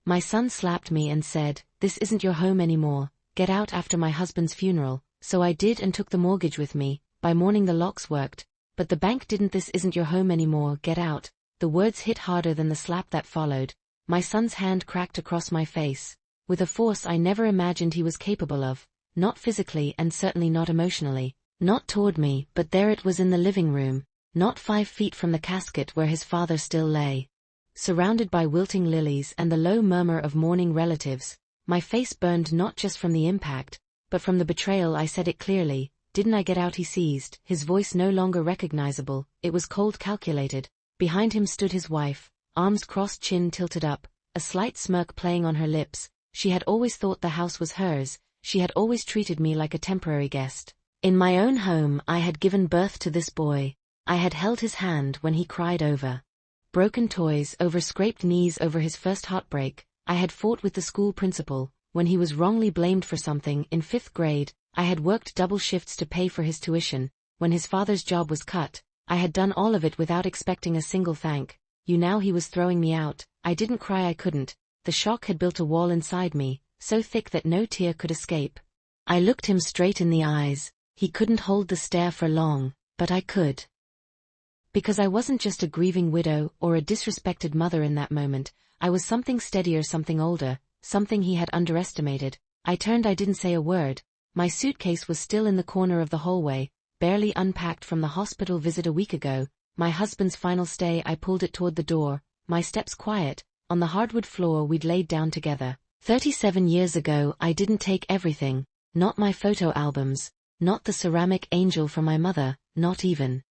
My son slapped me and said, "This isn't your home anymore, get out after my husband's funeral." So I did and took the mortgage with me. By morning the locks worked, but the bank didn't. "This isn't your home anymore, get out." The words hit harder than the slap that followed. My son's hand cracked across my face, with a force I never imagined he was capable of, not physically and certainly not emotionally. Not toward me, but there it was in the living room, not 5 feet from the casket where his father still lay. Surrounded by wilting lilies and the low murmur of mourning relatives, my face burned not just from the impact, but from the betrayal. I said it clearly, "Didn't I get out?" He seized, his voice no longer recognizable, it was cold, calculated. Behind him stood his wife, arms crossed, chin tilted up, a slight smirk playing on her lips. She had always thought the house was hers, she had always treated me like a temporary guest. In my own home I had given birth to this boy. I had held his hand when he cried over broken toys, over scraped knees, over his first heartbreak. I had fought with the school principal when he was wrongly blamed for something. In 5th grade, I had worked double shifts to pay for his tuition. When his father's job was cut, I had done all of it without expecting a single thank you. Now he was throwing me out. I didn't cry, I couldn't. The shock had built a wall inside me, so thick that no tear could escape. I looked him straight in the eyes. He couldn't hold the stare for long, but I could. Because I wasn't just a grieving widow or a disrespected mother in that moment, I was something steadier, something older, something he had underestimated. I turned, I didn't say a word. My suitcase was still in the corner of the hallway, barely unpacked from the hospital visit a week ago, my husband's final stay. I pulled it toward the door, my steps quiet, on the hardwood floor we'd laid down together. 37 years ago I didn't take everything, not my photo albums, not the ceramic angel from my mother, not even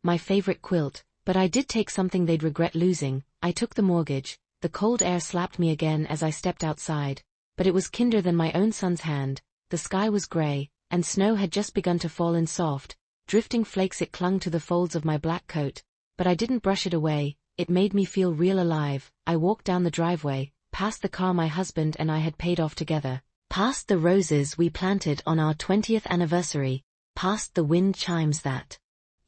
my favorite quilt, but I did take something they'd regret losing. I took the mortgage. The cold air slapped me again as I stepped outside, but it was kinder than my own son's hand. The sky was gray, and snow had just begun to fall in soft, drifting flakes. It clung to the folds of my black coat, but I didn't brush it away. It made me feel real alive. I walked down the driveway, past the car my husband and I had paid off together, past the roses we planted on our 20th anniversary, past the wind chimes that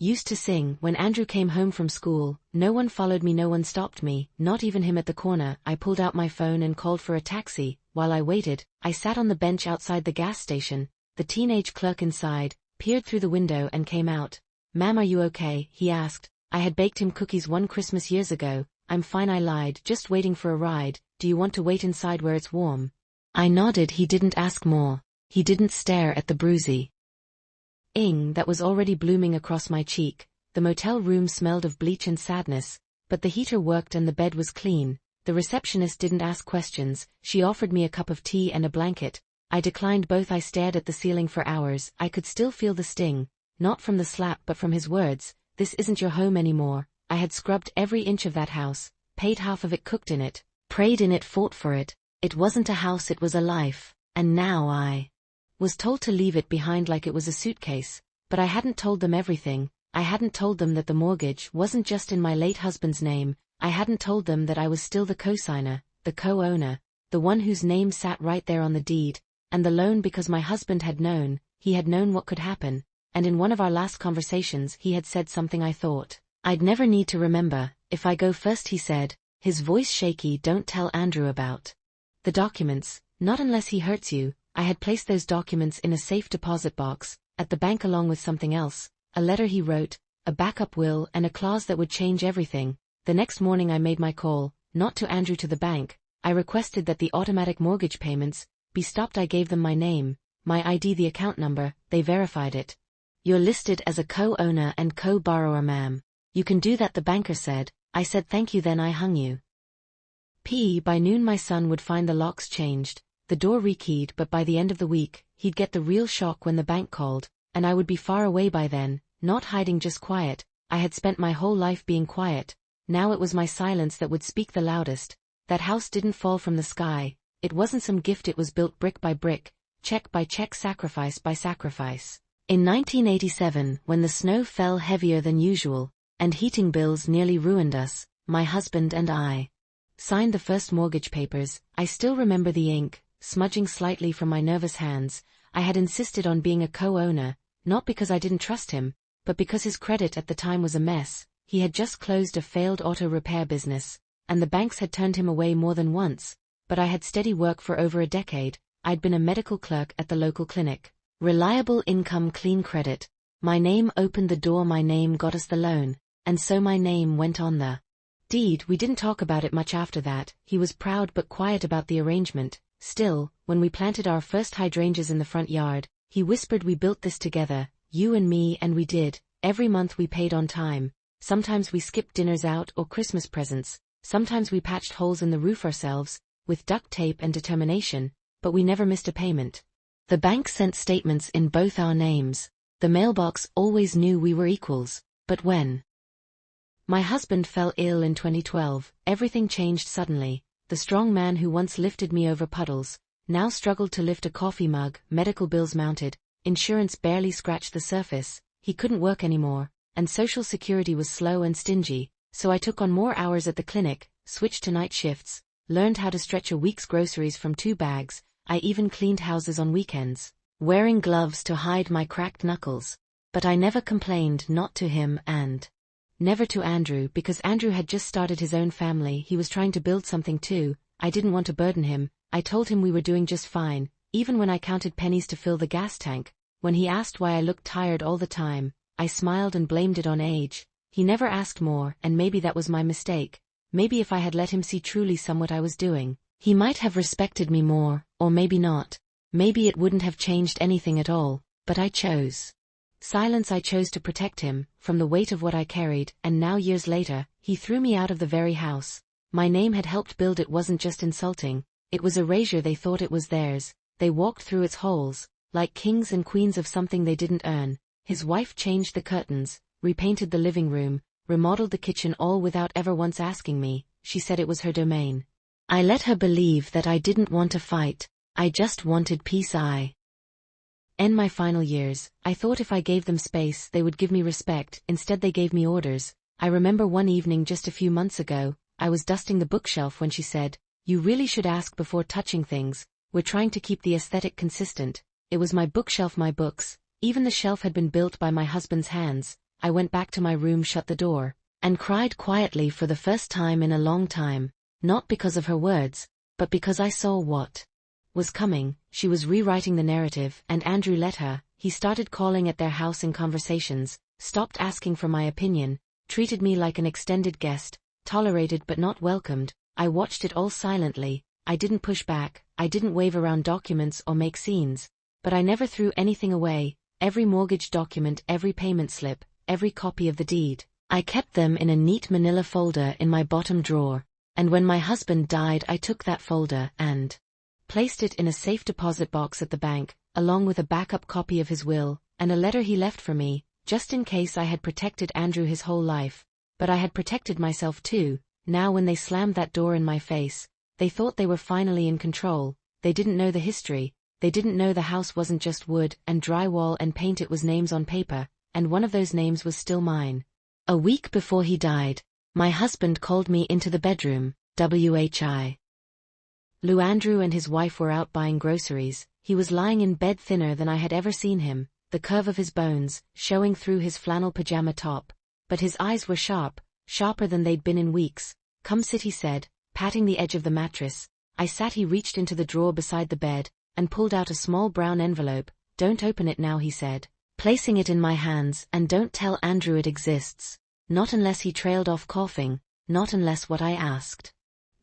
used to sing when Andrew came home from school. No one followed me, no one stopped me, not even him at the corner. I pulled out my phone and called for a taxi. While I waited, I sat on the bench outside the gas station. The teenage clerk inside peered through the window and came out. "Ma'am, are you okay?" he asked. I had baked him cookies one Christmas years ago. "I'm fine," I lied, "just waiting for a ride. Do you want to wait inside where it's warm?" I nodded. He didn't ask more. He didn't stare at the bruising that was already blooming across my cheek. The motel room smelled of bleach and sadness, but the heater worked and the bed was clean. The receptionist didn't ask questions. She offered me a cup of tea and a blanket. I declined both. I stared at the ceiling for hours. I could still feel the sting, not from the slap but from his words. "This isn't your home anymore." I had scrubbed every inch of that house, paid half of it, cooked in it, prayed in it, fought for it. It wasn't a house, it was a life, and now I was told to leave it behind like it was a suitcase. But I hadn't told them everything. I hadn't told them that the mortgage wasn't just in my late husband's name. I hadn't told them that I was still the co-signer, the co-owner, the one whose name sat right there on the deed, and the loan, because my husband had known, he had known what could happen, and in one of our last conversations he had said something I thought I'd never need to remember. "If I go first," he said, his voice shaky, "don't tell Andrew about the documents, not unless he hurts you." I had placed those documents in a safe deposit box at the bank along with something else, a letter he wrote, a backup will, and a clause that would change everything. The next morning I made my call, not to Andrew, to the bank. I requested that the automatic mortgage payments be stopped. I gave them my name, my ID, the account number. They verified it. "You're listed as a co-owner and co-borrower, ma'am. You can do that," the banker said. I said thank you, then I hung you. By noon my son would find the locks changed, the door rekeyed, but by the end of the week, he'd get the real shock when the bank called, and I would be far away by then, not hiding, just quiet. I had spent my whole life being quiet. Now it was my silence that would speak the loudest. That house didn't fall from the sky. It wasn't some gift, it was built brick by brick, check by check, sacrifice by sacrifice. In 1987, when the snow fell heavier than usual, and heating bills nearly ruined us, my husband and I signed the first mortgage papers. I still remember the ink smudging slightly from my nervous hands. I had insisted on being a co-owner, not because I didn't trust him, but because his credit at the time was a mess. He had just closed a failed auto repair business, and the banks had turned him away more than once. but I had steady work for over a decade. I'd been a medical clerk at the local clinic. Reliable income, clean credit. My name opened the door, my name got us the loan, and so my name went on the deed. We didn't talk about it much after that. He was proud but quiet about the arrangement. Still, when we planted our first hydrangeas in the front yard, he whispered, we built this together, you and me, and we did. Every month we paid on time. Sometimes we skipped dinners out or Christmas presents. Sometimes we patched holes in the roof ourselves, with duct tape and determination, but we never missed a payment. The bank sent statements in both our names. The mailbox always knew we were equals. But when my husband fell ill in 2012, everything changed suddenly. The strong man who once lifted me over puddles, now struggled to lift a coffee mug, medical bills mounted, insurance barely scratched the surface, he couldn't work anymore, and Social Security was slow and stingy, so I took on more hours at the clinic, switched to night shifts, learned how to stretch a week's groceries from 2 bags, I even cleaned houses on weekends, wearing gloves to hide my cracked knuckles. But I never complained, not to him and never to Andrew, because Andrew had just started his own family, he was trying to build something too. I didn't want to burden him. I told him we were doing just fine, even when I counted pennies to fill the gas tank. When he asked why I looked tired all the time, I smiled and blamed it on age. He never asked more, and maybe that was my mistake. Maybe if I had let him see truly what I was doing, he might have respected me more, or maybe not. Maybe it wouldn't have changed anything at all, but I chose silence. I chose to protect him from the weight of what I carried, and now years later, he threw me out of the very house my name had helped build. It wasn't just insulting, it was erasure. They thought it was theirs. They walked through its holes, like kings and queens of something they didn't earn. His wife changed the curtains, repainted the living room, remodeled the kitchen, all without ever once asking me. She said it was her domain. I let her believe that I didn't want to fight, I just wanted peace. In my final years, I thought if I gave them space they would give me respect. Instead they gave me orders. I remember one evening just a few months ago, I was dusting the bookshelf when she said, "You really should ask before touching things. We're trying to keep the aesthetic consistent." It was my bookshelf, my books. Even the shelf had been built by my husband's hands. I went back to my room, shut the door, and cried quietly for the first time in a long time. Not because of her words, but because I saw what was coming. She was rewriting the narrative, and Andrew let her. He started calling at their house in conversations, stopped asking for my opinion, treated me like an extended guest, tolerated but not welcomed. I watched it all silently. I didn't push back, I didn't wave around documents or make scenes. But I never threw anything away. Every mortgage document, every payment slip, every copy of the deed, I kept them in a neat manila folder in my bottom drawer. And when my husband died, I took that folder and placed it in a safe deposit box at the bank, along with a backup copy of his will, and a letter he left for me, just in case. I had protected Andrew his whole life, but I had protected myself too. Now when they slammed that door in my face, they thought they were finally in control. They didn't know the history. They didn't know the house wasn't just wood and drywall and paint, it was names on paper, and one of those names was still mine. A week before he died, my husband called me into the bedroom. Lou Andrew and his wife were out buying groceries. He was lying in bed, thinner than I had ever seen him, the curve of his bones showing through his flannel pajama top. But his eyes were sharp, sharper than they'd been in weeks. "Come sit," he said, patting the edge of the mattress. I sat. He reached into the drawer beside the bed and pulled out a small brown envelope. "Don't open it now," he said, placing it in my hands, "and don't tell Andrew it exists. Not unless." He trailed off, coughing. "Not unless what I asked."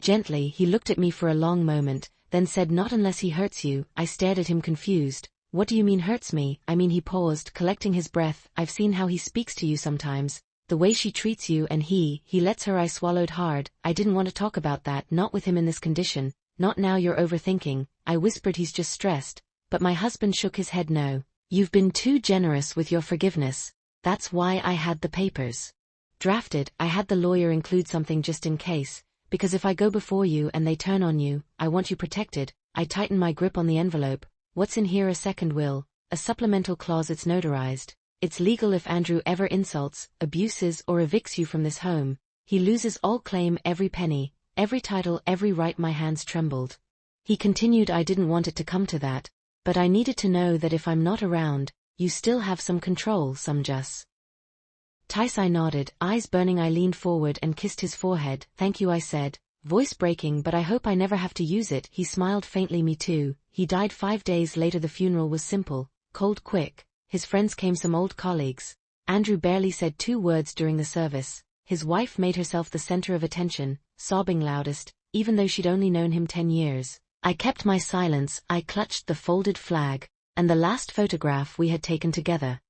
Gently, he looked at me for a long moment, then said, "Not unless he hurts you." I stared at him confused. "What do you mean hurts me?" "I mean," he paused, collecting his breath, "I've seen how he speaks to you sometimes. The way she treats you, and he lets her." I swallowed hard. I didn't want to talk about that, not with him in this condition. "Not now, you're overthinking," I whispered. "He's just stressed." But my husband shook his head. "No. You've been too generous with your forgiveness. That's why I had the papers drafted. I had the lawyer include something just in case, because if I go before you and they turn on you, I want you protected." I tightened my grip on the envelope. "What's in here?" "A second will, a supplemental clause. It's notarized. It's legal if Andrew ever insults, abuses, or evicts you from this home. He loses all claim, every penny, every title, every right." My hands trembled. He continued, "I didn't want it to come to that, but I needed to know that if I'm not around, you still have some control, some justice." I nodded, eyes burning. I leaned forward and kissed his forehead. "Thank you," I said, Voice breaking, but I hope I never have to use it. He smiled faintly. Me too. He died 5 days later. The funeral was simple, cold, quick. His friends came, some old colleagues. Andrew barely said 2 words during the service. His wife made herself the center of attention, sobbing loudest, even though she'd only known him 10 years. I kept my silence. I clutched the folded flag, and the last photograph we had taken together.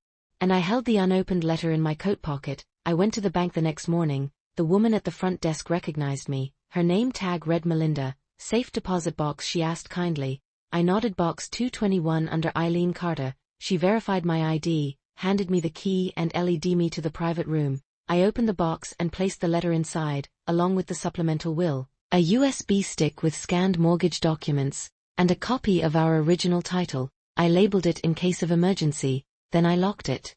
And I held the unopened letter in my coat pocket. I went to the bank the next morning. The woman at the front desk recognized me. Her name tag read Melinda. Safe deposit box, she asked kindly. I nodded. Box 221 under Eileen Carter. She verified my ID, handed me the key and led me to the private room. I opened the box and placed the letter inside, along with the supplemental will, a USB stick with scanned mortgage documents, and a copy of our original title. I labeled it in case of emergency, then I locked it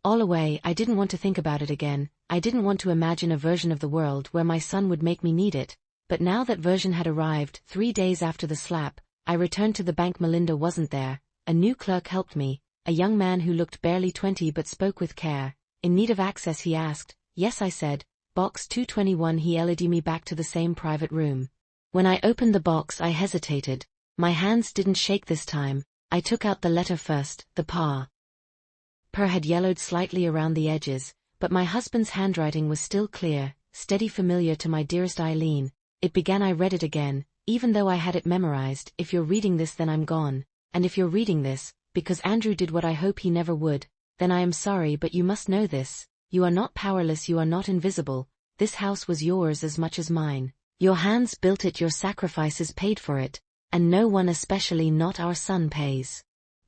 all away. I didn't want to think about it again. I didn't want to imagine a version of the world where my son would make me need it. But now that version had arrived. 3 days after the slap, I returned to the bank. Melinda wasn't there. A new clerk helped me, a young man who looked barely 20 but spoke with care. In need of access, he asked. Yes, I said. Box 221. He led me back to the same private room. When I opened the box, I hesitated. My hands didn't shake this time. I took out the letter first. The paper had yellowed slightly around the edges, but my husband's handwriting was still clear, steady, familiar to my dearest Eileen. It began. I read it again, even though I had it memorized. If you're reading this, then I'm gone. And if you're reading this, because Andrew did what I hope he never would, then I am sorry, but you must know this. You are not powerless, you are not invisible. This house was yours as much as mine. Your hands built it, your sacrifices paid for it, and no one, especially not our son, pays.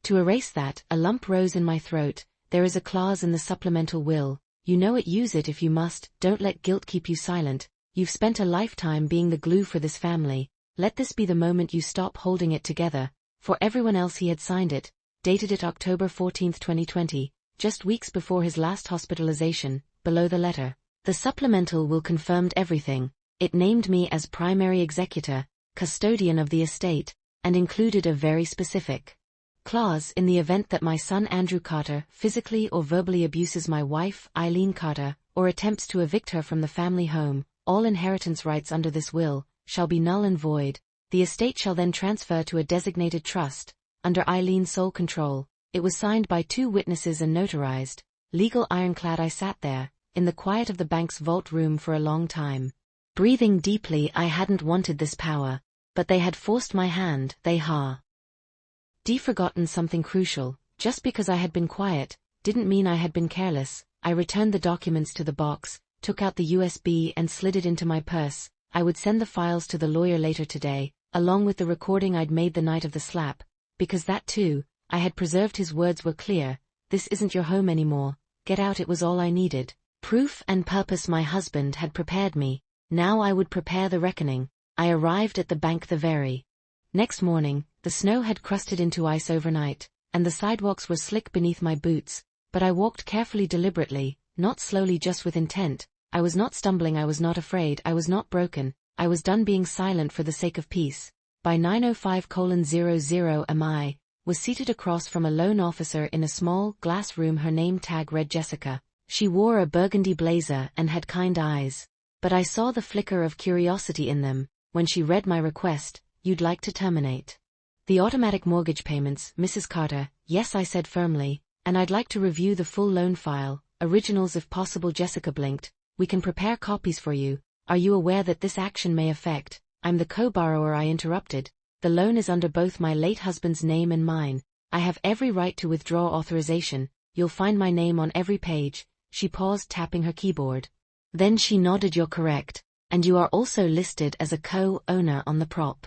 To erase that, a lump rose in my throat. There is a clause in the supplemental will. You know it, use it if you must. Don't let guilt keep you silent. You've spent a lifetime being the glue for this family. Let this be the moment you stop holding it together. For everyone else. He had signed it, dated it October 14, 2020, just weeks before his last hospitalization. Below the letter, the supplemental will confirmed everything. It named me as primary executor, custodian of the estate, and included a very specific clause: in the event that my son Andrew Carter physically or verbally abuses my wife Eileen Carter, or attempts to evict her from the family home, all inheritance rights under this will shall be null and void. The estate shall then transfer to a designated trust, under Eileen's sole control. It was signed by 2 witnesses and notarized. Legal ironclad. I sat there, in the quiet of the bank's vault room for a long time, breathing deeply. I hadn't wanted this power, but they had forced my hand. They had forgotten something crucial. Just because I had been quiet, didn't mean I had been careless. I returned the documents to the box, took out the USB and slid it into my purse. I would send the files to the lawyer later today, along with the recording I'd made the night of the slap, because that too, I had preserved. His words were clear. This isn't your home anymore. Get out. It was all I needed. Proof and purpose. My husband had prepared me. Now I would prepare the reckoning. I arrived at the bank the very next morning. The snow had crusted into ice overnight, and the sidewalks were slick beneath my boots, but I walked carefully, deliberately, not slowly, just with intent. I was not stumbling, I was not afraid, I was not broken. I was done being silent for the sake of peace. By 9:05:00 am was seated across from a lone officer in a small, glass room. Her name tag read Jessica. She wore a burgundy blazer and had kind eyes, but I saw the flicker of curiosity in them when she read my request. You'd like to terminate the automatic mortgage payments, Mrs. Carter? Yes, I said firmly, and I'd like to review the full loan file, originals if possible. Jessica blinked. We can prepare copies for you. Are you aware that this action may affect? I'm the co-borrower, I interrupted. The loan is under both my late husband's name and mine. I have every right to withdraw authorization. You'll find my name on every page. She paused, tapping her keyboard. Then she nodded. You're correct. And you are also listed as a co-owner on the prop.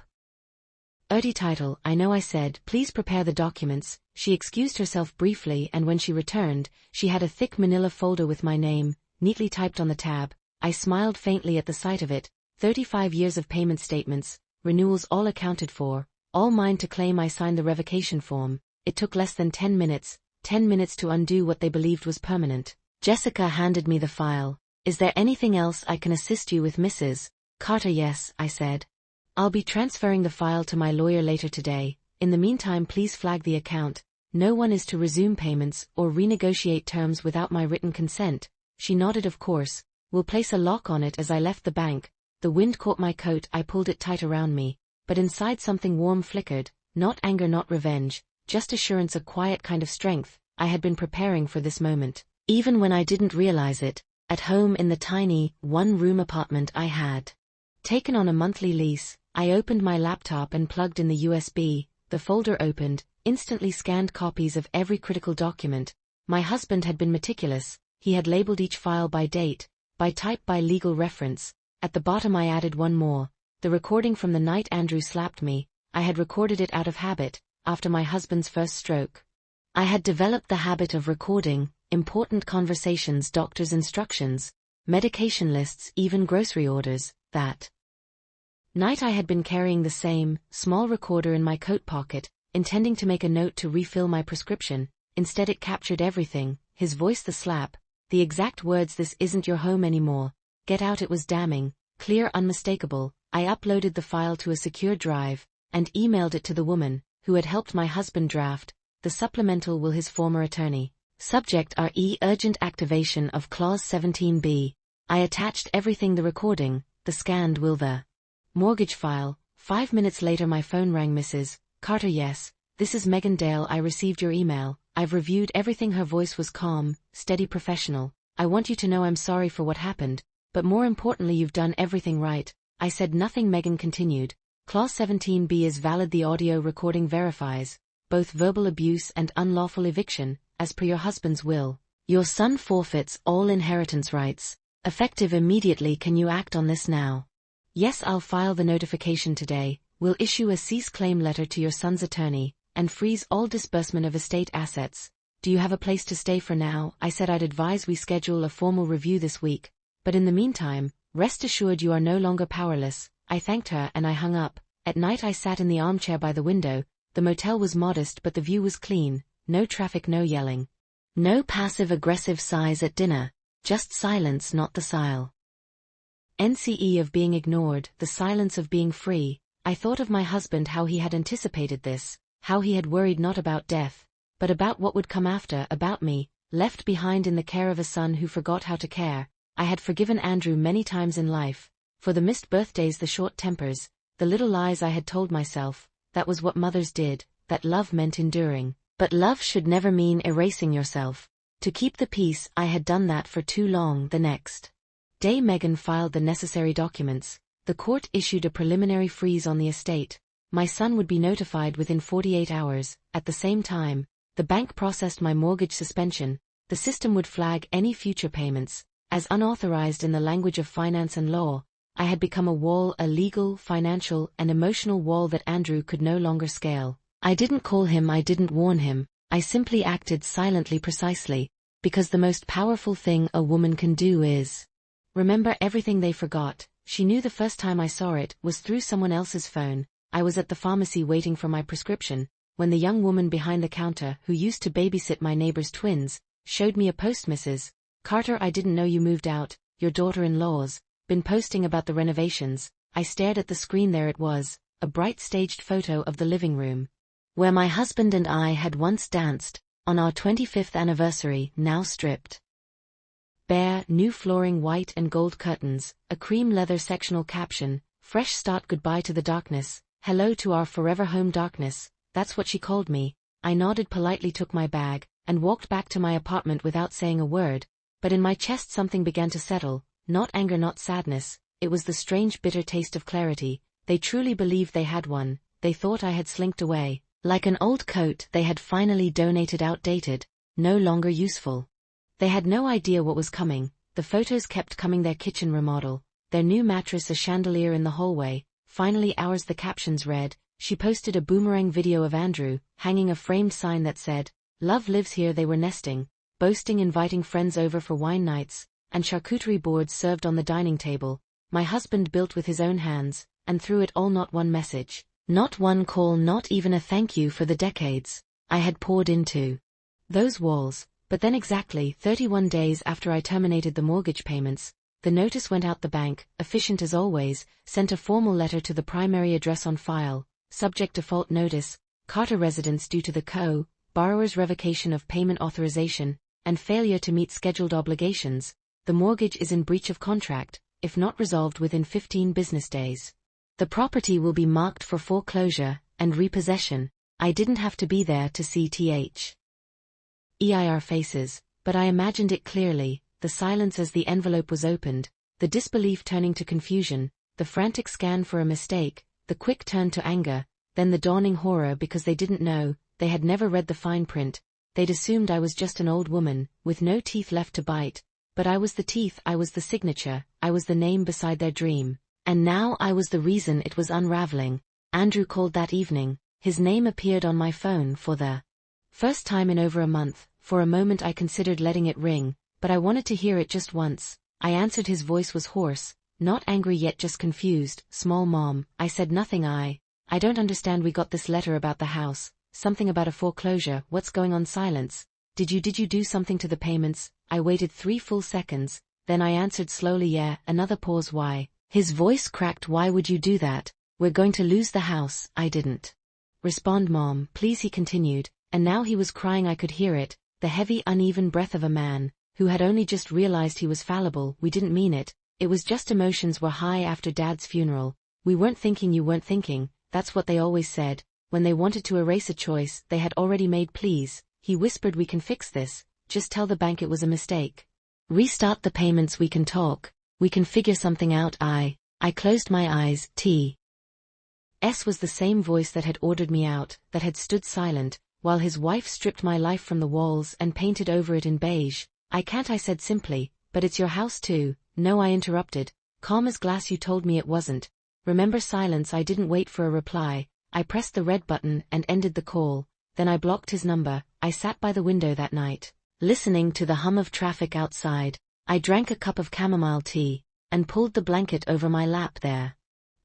Title. I know, I said. Please prepare the documents. She excused herself briefly, and when she returned, she had a thick manila folder with my name, neatly typed on the tab. I smiled faintly at the sight of it. 35 years of payment statements, renewals all accounted for, all mine to claim. I signed the revocation form. It took less than 10 minutes, 10 minutes to undo what they believed was permanent. Jessica handed me the file. Is there anything else I can assist you with, Mrs. Carter? Yes, I said. I'll be transferring the file to my lawyer later today. In the meantime, please flag the account. No one is to resume payments or renegotiate terms without my written consent. She nodded. Of course. We'll place a lock on it. As I left the bank, The wind caught my coat, I pulled it tight around me, but inside something warm flickered, not anger, not revenge, just assurance, a quiet kind of strength. I had been preparing for this moment, even when I didn't realize it, at home in the tiny, one-room apartment I had taken on a monthly lease. I opened my laptop and plugged in the USB, the folder opened, instantly scanned copies of every critical document. My husband had been meticulous, he had labeled each file by date, by type, by legal reference. At the bottom I added one more, the recording from the night Andrew slapped me. I had recorded it out of habit, after my husband's first stroke. I had developed the habit of recording important conversations, doctor's instructions, medication lists, even grocery orders. That night I had been carrying the same, small recorder in my coat pocket, intending to make a note to refill my prescription. Instead it captured everything, his voice, the slap, the exact words, "This isn't your home anymore. Get out." It was damning, clear, unmistakable. I uploaded the file to a secure drive, and emailed it to the woman who had helped my husband draft the supplemental will, his former attorney. Subject RE urgent activation of Clause 17B. I attached everything: the recording, the scanned will, the mortgage file. 5 minutes later my phone rang. "Mrs. Carter, yes, this is Megan Dale. I received your email. I've reviewed everything." Her voice was calm, steady, professional. "I want you to know I'm sorry for what happened, but more importantly you've done everything right." I said nothing. Megan continued. "Clause 17B is valid. The audio recording verifies both verbal abuse and unlawful eviction, as per your husband's will. Your son forfeits all inheritance rights, effective immediately. Can you act on this now?" "Yes, I'll file the notification today. We'll issue a cease claim letter to your son's attorney, and freeze all disbursement of estate assets. Do you have a place to stay for now?" I said I'd advise we schedule a formal review this week, but in the meantime, rest assured you are no longer powerless. I thanked her and I hung up. At night I sat in the armchair by the window. The motel was modest but the view was clean, no traffic, no yelling, no passive-aggressive sighs at dinner, just silence, not the sigh. NCE of being ignored, the silence of being free. I thought of my husband, how he had anticipated this, how he had worried not about death, but about what would come after, about me, left behind in the care of a son who forgot how to care. I had forgiven Andrew many times in life, for the missed birthdays, the short tempers, the little lies I had told myself. That was what mothers did, that love meant enduring. But love should never mean erasing yourself. To keep the peace, I had done that for too long. The next day Megan filed the necessary documents. The court issued a preliminary freeze on the estate. My son would be notified within 48 hours. At the same time, the bank processed my mortgage suspension. The system would flag any future payments as unauthorized. In the language of finance and law, I had become a wall, a legal, financial, and emotional wall that Andrew could no longer scale. I didn't call him, I didn't warn him, I simply acted silently, precisely, because the most powerful thing a woman can do is remember everything they forgot. She knew the first time I saw it was through someone else's phone. I was at the pharmacy waiting for my prescription, when the young woman behind the counter, who used to babysit my neighbor's twins, showed me a post. "Mrs. Carter, I didn't know you moved out. Your daughter-in-law's been posting about the renovations." I stared at the screen. There it was, a bright staged photo of the living room, where my husband and I had once danced, on our 25th anniversary, now stripped bare, new flooring, white and gold curtains, a cream leather sectional caption, "Fresh start, goodbye to the darkness, hello to our forever home." Darkness, that's what she called me. I nodded politely, took my bag, and walked back to my apartment without saying a word, but in my chest something began to settle. Not anger, not sadness, it was the strange bitter taste of clarity. They truly believed they had one. They thought I had slinked away, like an old coat they had finally donated, outdated, no longer useful. They had no idea what was coming. The photos kept coming: their kitchen remodel, their new mattress, a chandelier in the hallway. Finally ours. The captions read, she posted a boomerang video of Andrew, hanging a framed sign that said, "Love lives here." They were nesting, boasting, inviting friends over for wine nights, and charcuterie boards served on the dining table. My husband built with his own hands, and through it all not one message, not one call, not even a thank you for the decades I had poured into those walls. But then, exactly 31 days after I terminated the mortgage payments, the notice went out. The bank, efficient as always, sent a formal letter to the primary address on file, subject default notice, Carter residence due to the borrower's revocation of payment authorization, and failure to meet scheduled obligations. The mortgage is in breach of contract. if not resolved within 15 business days. The property will be marked for foreclosure and repossession. I didn't have to be there to see EIR faces, but I imagined it clearly, the silence as the envelope was opened, the disbelief turning to confusion, the frantic scan for a mistake, the quick turn to anger, then the dawning horror because they didn't know, they had never read the fine print, they'd assumed I was just an old woman, with no teeth left to bite, but I was the teeth, I was the signature, I was the name beside their dream, and now I was the reason it was unraveling. Andrew called that evening, his name appeared on my phone for the first time in over a month. For a moment I considered letting it ring, but I wanted to hear it just once. I answered. His voice was hoarse, not angry yet just confused. Small mom, I said nothing. I don't understand. We got this letter about the house, something about a foreclosure. What's going on? Silence. Did you do something to the payments? I waited 3 full seconds, then I answered slowly. Yeah. Another pause. Why? His voice cracked. Why would you do that? We're going to lose the house. I didn't respond. Mom, please, he continued, and now he was crying. I could hear it. The heavy, uneven breath of a man who had only just realized he was fallible. We didn't mean it. It was just emotions were high after Dad's funeral. We weren't thinking. You weren't thinking. That's what they always said. When they wanted to erase a choice they had already made. Please, he whispered, we can fix this. Just tell the bank it was a mistake. Restart the payments. We can talk. We can figure something out. I closed my eyes. S was the same voice that had ordered me out, that had stood silent, while his wife stripped my life from the walls and painted over it in beige. I can't, I said simply, but it's your house too. No, I interrupted. Calm as glass. You told me it wasn't. Remember? Silence. I didn't wait for a reply. I pressed the red button and ended the call. Then I blocked his number. I sat by the window that night, listening to the hum of traffic outside. I drank a cup of chamomile tea, and pulled the blanket over my lap. There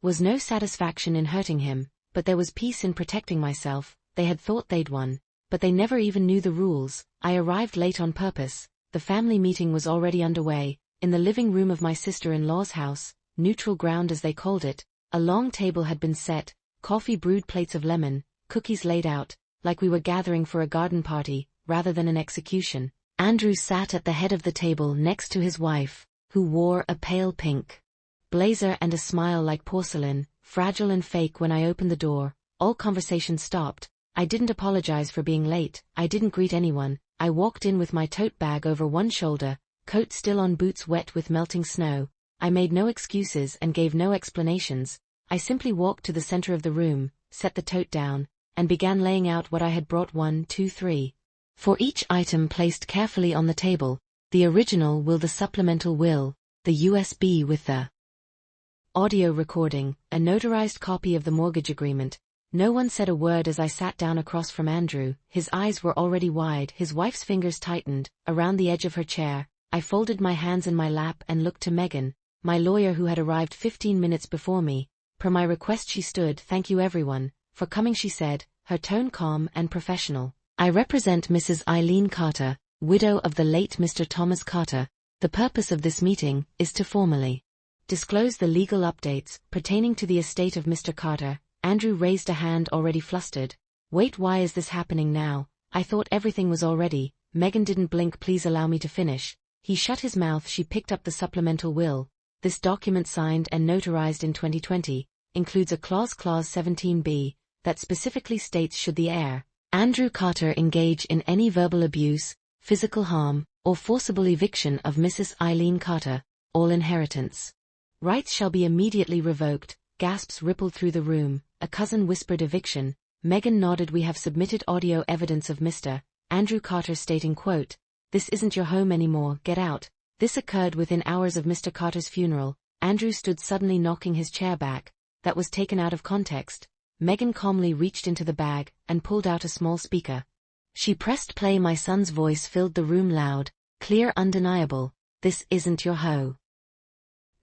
was no satisfaction in hurting him, but there was peace in protecting myself. They had thought they'd won, but they never even knew the rules. I arrived late on purpose. The family meeting was already underway, in the living room of my sister-in-law's house, neutral ground as they called it. A long table had been set, coffee brewed, plates of lemon, cookies laid out, like we were gathering for a garden party, rather than an execution. Andrew sat at the head of the table next to his wife, who wore a pale pink blazer and a smile like porcelain, fragile and fake. When I opened the door, all conversation stopped. I didn't apologize for being late. I didn't greet anyone. I walked in with my tote bag over one shoulder, coat still on, boots wet with melting snow. I made no excuses and gave no explanations. I simply walked to the center of the room, set the tote down, and began laying out what I had brought. 1, 2, 3. For each item placed carefully on the table, the original will, the supplemental will, the USB with the audio recording, a notarized copy of the mortgage agreement. No one said a word as I sat down across from Andrew. His eyes were already wide. His wife's fingers tightened around the edge of her chair. I folded my hands in my lap and looked to Megan, my lawyer, who had arrived 15 minutes before me. Per my request she stood. Thank you everyone for coming, she said, her tone calm and professional. I represent Mrs. Eileen Carter, widow of the late Mr. Thomas Carter. The purpose of this meeting is to formally disclose the legal updates pertaining to the estate of Mr. Carter. Andrew raised a hand, already flustered. Wait, why is this happening now? I thought everything was all ready. Megan didn't blink. Please allow me to finish. He shut his mouth. She picked up the supplemental will. This document, signed and notarized in 2020, includes a clause 17b, that specifically states should the heir, Andrew Carter, engage in any verbal abuse, physical harm, or forcible eviction of Mrs. Eileen Carter, all inheritance rights shall be immediately revoked. Gasps rippled through the room. A cousin whispered eviction. Megan nodded. We have submitted audio evidence of Mr. Andrew Carter stating, quote, "This isn't your home anymore, get out." This occurred within hours of Mr. Carter's funeral. Andrew stood suddenly, knocking his chair back. That was taken out of context. Megan calmly reached into the bag and pulled out a small speaker. She pressed play. My son's voice filled the room, loud, clear, undeniable. "This isn't your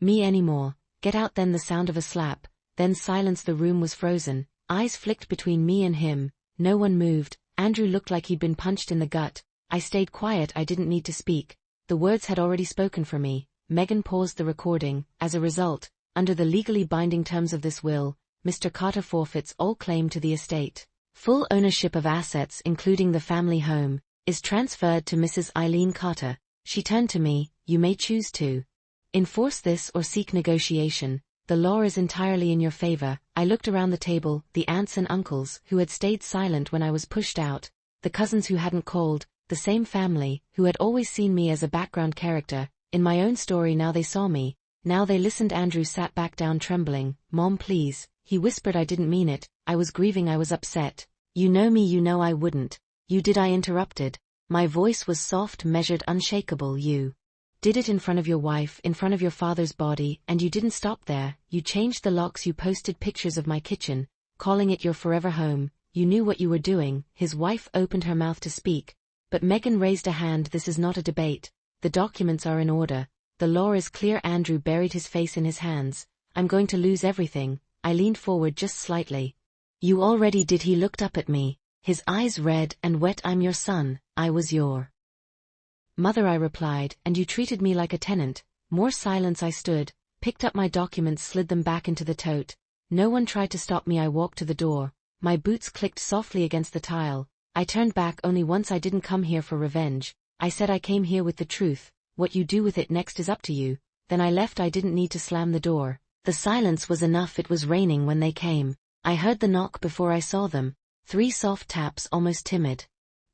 me anymore. Get out." Then the sound of a slap, then silence. The room was frozen. Eyes flicked between me and him. No one moved. Andrew looked like he'd been punched in the gut. I stayed quiet. I didn't need to speak. The words had already spoken for me. Megan paused the recording. As a result, under the legally binding terms of this will, Mr. Carter forfeits all claim to the estate. Full ownership of assets, including the family home, is transferred to Mrs. Eileen Carter. She turned to me. You may choose to Enforce this or seek negotiation. The law is entirely in your favor. I looked around the table, the aunts and uncles who had stayed silent when I was pushed out, the cousins who hadn't called, the same family who had always seen me as a background character. In my own story now they saw me. Now they listened. Andrew sat back down trembling. Mom, please, he whispered. I didn't mean it. I was grieving. I was upset. You know me, you know I wouldn't. You did. I interrupted. My voice was soft, measured, unshakable. You did it in front of your wife, in front of your father's body, and you didn't stop there. You changed the locks. You posted pictures of my kitchen, calling it your forever home. You knew what you were doing. His wife opened her mouth to speak, but Megan raised a hand. This is not a debate. The documents are in order. The law is clear. Andrew buried his face in his hands. I'm going to lose everything. I leaned forward just slightly. You already did. He looked up at me, his eyes red and wet. I'm your son. I was your mother, I replied, and you treated me like a tenant. More silence. I stood, picked up my documents, slid them back into the tote. No one tried to stop me. I walked to the door. My boots clicked softly against the tile. I turned back only once. I didn't come here for revenge. I said I came here with the truth. What you do with it next is up to you. Then I left. I didn't need to slam the door. The silence was enough. It was raining when they came. I heard the knock before I saw them. 3 soft taps, almost timid,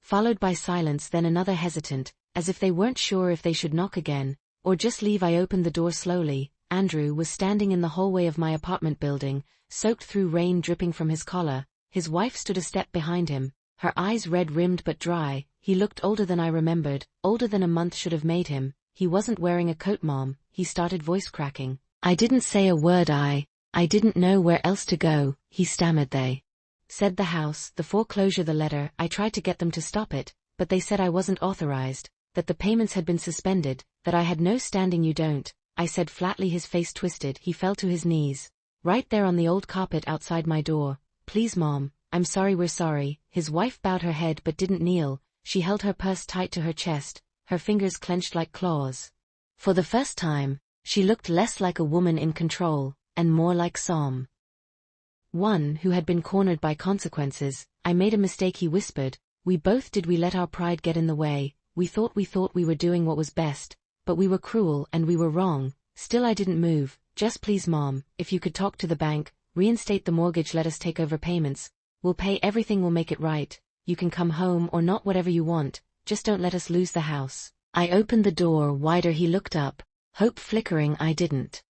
followed by silence, then another hesitant, as if they weren't sure if they should knock again, or just leave. I opened the door slowly. Andrew was standing in the hallway of my apartment building, soaked through rain dripping from his collar. His wife stood a step behind him, her eyes red-rimmed but dry. He looked older than I remembered, older than a month should have made him. He wasn't wearing a coat, Mom, he started, voice cracking. I didn't say a word. I didn't know where else to go, he stammered. They said the house, the foreclosure, the letter. I tried to get them to stop it, but they said I wasn't authorized, that the payments had been suspended, that I had no standing. You don't, I said flatly. His face twisted. He fell to his knees, right there on the old carpet outside my door. Please, Mom, I'm sorry. We're sorry. His wife bowed her head but didn't kneel. She held her purse tight to her chest, her fingers clenched like claws. For the first time, she looked less like a woman in control, and more like Psalm 1 who had been cornered by consequences. I made a mistake, he whispered. We both did. We let our pride get in the way. We thought we were doing what was best, but we were cruel and we were wrong. Still I didn't move. Just please, Mom, if you could talk to the bank, reinstate the mortgage, let us take over payments. We'll pay everything, we'll make it right. You can come home or not, whatever you want, just don't let us lose the house. I opened the door wider. He looked up, hope flickering. I didn't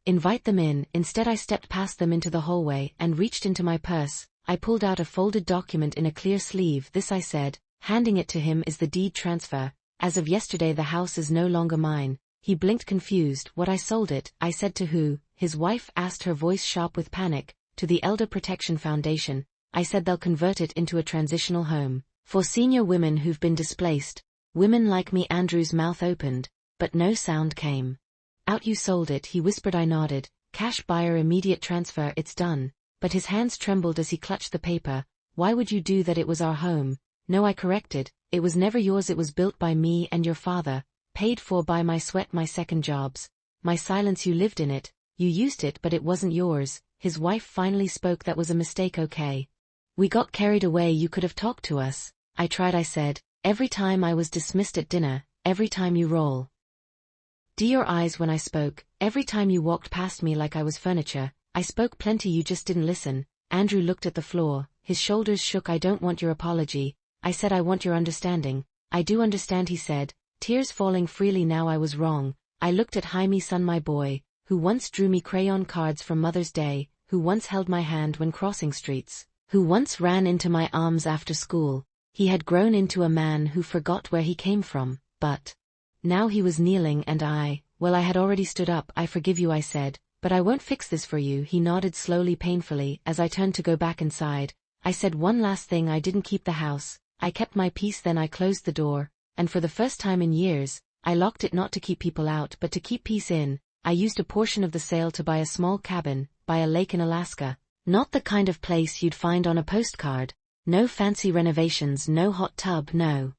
invite them in. Instead I stepped past them into the hallway and reached into my purse. I pulled out a folded document in a clear sleeve. This, I said, handing it to him, is the deed transfer. As of yesterday the house is no longer mine. He blinked confused. What? I sold it. I said. To who? His wife asked, her voice sharp with panic. To the Elder Protection Foundation. I said they'll convert it into a transitional home for senior women who've been displaced. Women like me. Andrew's mouth opened, but no sound came out. You sold it, he whispered. I nodded. Cash buyer, immediate transfer, it's done. But his hands trembled as he clutched the paper. Why would you do that? It was our home. No, I corrected. It was never yours. It was built by me and your father, paid for by my sweat, my second jobs, my silence. You lived in it. You used it, but it wasn't yours. His wife finally spoke. That was a mistake, okay? We got carried away. You could have talked to us. I tried, I said. Every time I was dismissed at dinner, every time you roll your eyes when I spoke, every time you walked past me like I was furniture. I spoke plenty, you just didn't listen. Andrew looked at the floor, his shoulders shook. I don't want your apology. I said I want your understanding. I do understand, he said, tears falling freely. Now I was wrong. I looked at Jaime, son, my boy, who once drew me crayon cards from Mother's Day, who once held my hand when crossing streets, who once ran into my arms after school. He had grown into a man who forgot where he came from, but now he was kneeling and well, I had already stood up. I forgive you, I said, but I won't fix this for you. He nodded slowly, painfully. As I turned to go back inside, I said one last thing. I didn't keep the house. I kept my peace. Then I closed the door, and for the first time in years, I locked it, not to keep people out but to keep peace in. I used a portion of the sale to buy a small cabin by a lake in Alaska. Not the kind of place you'd find on a postcard. No fancy renovations, no hot tub, no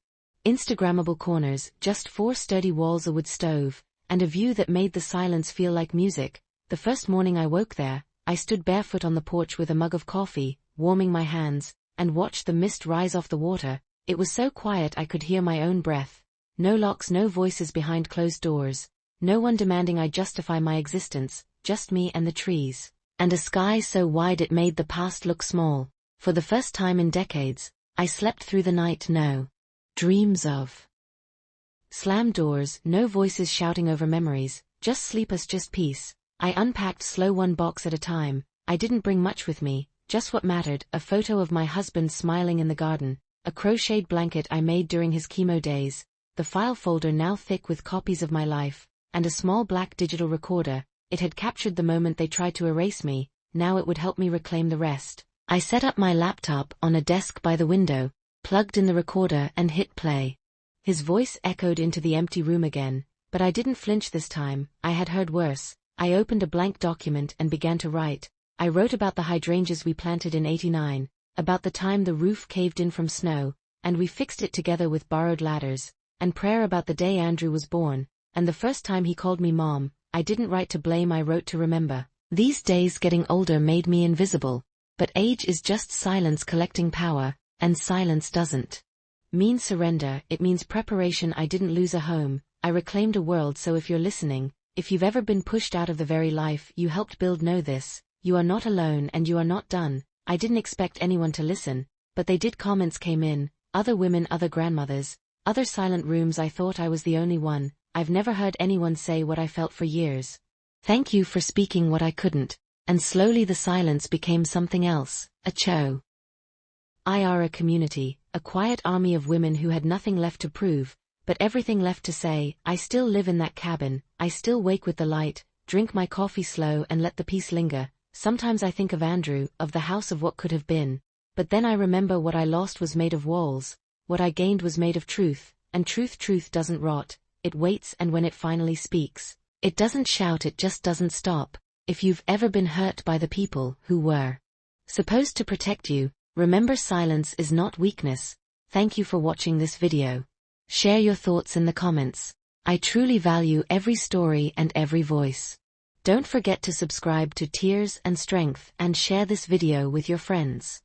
Instagrammable corners, just 4 sturdy walls, a wood stove, and a view that made the silence feel like music. The first morning I woke there, I stood barefoot on the porch with a mug of coffee, warming my hands, and watched the mist rise off the water. It was so quiet I could hear my own breath. No locks, no voices behind closed doors. No one demanding I justify my existence, just me and the trees. And a sky so wide it made the past look small. For the first time in decades, I slept through the night, no dreams of slammed doors, no voices shouting over memories, just sleep us, just peace. I unpacked slow, one box at a time. I didn't bring much with me, just what mattered: a photo of my husband smiling in the garden, a crocheted blanket I made during his chemo days, the file folder now thick with copies of my life, and a small black digital recorder. It had captured the moment they tried to erase me, now it would help me reclaim the rest. I set up my laptop on a desk by the window, plugged in the recorder and hit play. His voice echoed into the empty room again, but I didn't flinch this time. I had heard worse. I opened a blank document and began to write. I wrote about the hydrangeas we planted in '89, about the time the roof caved in from snow, and we fixed it together with borrowed ladders, and prayer about the day Andrew was born, and the first time he called me mom. I didn't write to blame, I wrote to remember. These days getting older made me invisible, but age is just silence collecting power, and silence doesn't mean surrender, it means preparation. I didn't lose a home, I reclaimed a world. So if you're listening, if you've ever been pushed out of the very life you helped build, know this: you are not alone and you are not done. I didn't expect anyone to listen, but they did. Comments came in, other women, other grandmothers, other silent rooms. I thought I was the only one. I've never heard anyone say what I felt for years. Thank you for speaking what I couldn't. And slowly the silence became something else, a a community, a quiet army of women who had nothing left to prove, but everything left to say. I still live in that cabin, I still wake with the light, drink my coffee slow and let the peace linger. Sometimes I think of Andrew, of the house, of what could have been, but then I remember what I lost was made of walls, what I gained was made of truth, and truth doesn't rot, it waits, and when it finally speaks, it doesn't shout, it just doesn't stop. If you've ever been hurt by the people who were supposed to protect you, remember silence is not weakness. Thank you for watching this video. Share your thoughts in the comments. I truly value every story and every voice. Don't forget to subscribe to Tears and Strength and share this video with your friends.